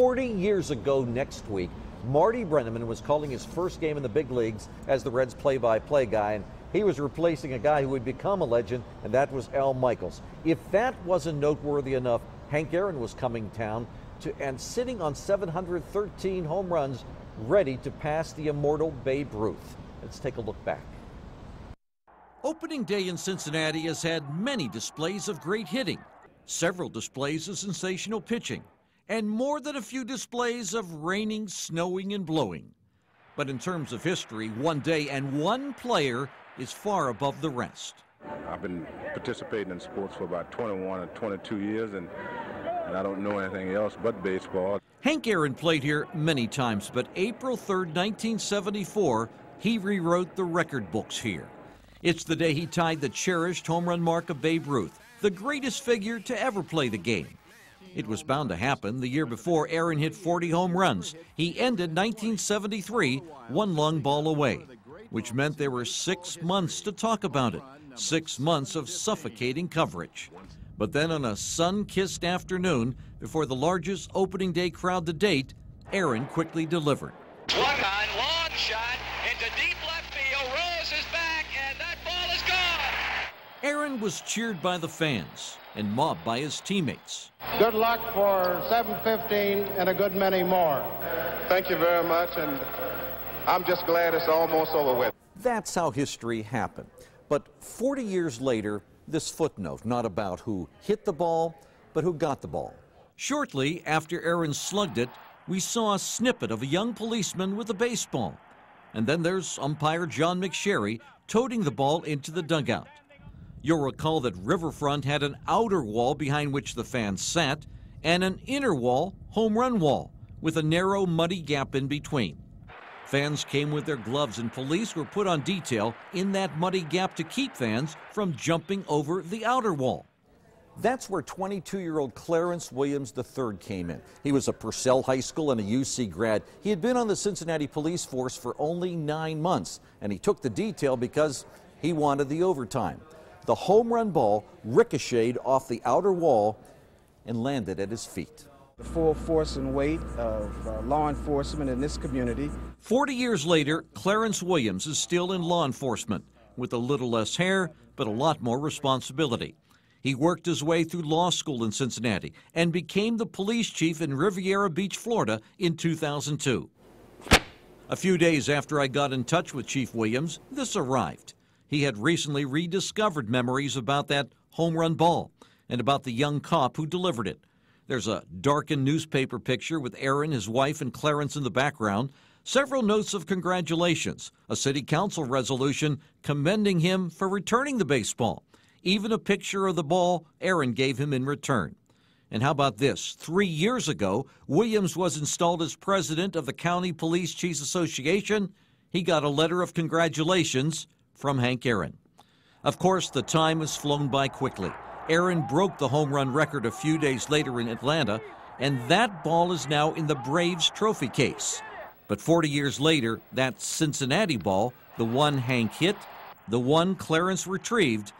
40 years ago next week, Marty Brennaman was calling his first game in the big leagues as the Reds play-by-play guy, and he was replacing a guy who would become a legend, and that was Al Michaels. If that wasn't noteworthy enough, Hank Aaron was coming down and sitting on 713 home runs, ready to pass the immortal Babe Ruth. Let's take a look back. Opening day in Cincinnati has had many displays of great hitting, several displays of sensational pitching, and more than a few displays of raining, snowing, and blowing. But in terms of history, one day and one player is far above the rest. I've been participating in sports for about 21 or 22 years, and I don't know anything else but baseball. Hank Aaron played here many times, but April 3rd, 1974, he rewrote the record books here. It's the day he tied the cherished home run mark of Babe Ruth, the greatest figure to ever play the game. It was bound to happen. The year before, Aaron hit 40 home runs. He ended 1973 one long ball away, which meant there were 6 months to talk about it, 6 months of suffocating coverage. But then on a sun-kissed afternoon, before the largest opening day crowd to date, Aaron quickly delivered. One on, long shot into deep left field. Rose is back, and that ball is gone. Aaron was cheered by the fans and mobbed by his teammates. Good luck for 7-15 and a good many more. Thank you very much, and I'm just glad it's almost over with. That's how history happened. But 40 years later, this footnote, not about who hit the ball, but who got the ball. Shortly after Aaron slugged it, we saw a snippet of a young policeman with a baseball. And then there's umpire John McSherry toting the ball into the dugout. You'll recall that Riverfront had an outer wall behind which the fans sat and an inner wall, home run wall, with a narrow, muddy gap in between. Fans came with their gloves and police were put on detail in that muddy gap to keep fans from jumping over the outer wall. That's where 22-year-old Clarence Williams III came in. He was a Purcell High School and a UC grad. He had been on the Cincinnati police force for only 9 months, and he took the detail because he wanted the overtime. The home run ball ricocheted off the outer wall and landed at his feet. The full force and weight of law enforcement in this community. 40 years later, Clarence Williams is still in law enforcement, with a little less hair, but a lot more responsibility. He worked his way through law school in Cincinnati and became the police chief in Riviera Beach, Florida in 2002. A few days after I got in touch with Chief Williams, this arrived. He had recently rediscovered memories about that home run ball and about the young cop who delivered it. There's a darkened newspaper picture with Aaron, his wife, and Clarence in the background, several notes of congratulations, a city council resolution commending him for returning the baseball, even a picture of the ball Aaron gave him in return. And how about this? 3 years ago, Williams was installed as president of the County Police Chiefs Association. He got a letter of congratulations from Hank Aaron. Of course, the time has flown by quickly. Aaron broke the home run record a few days later in Atlanta, and that ball is now in the Braves trophy case. But 40 years later, that Cincinnati ball, the one Hank hit, the one Clarence retrieved,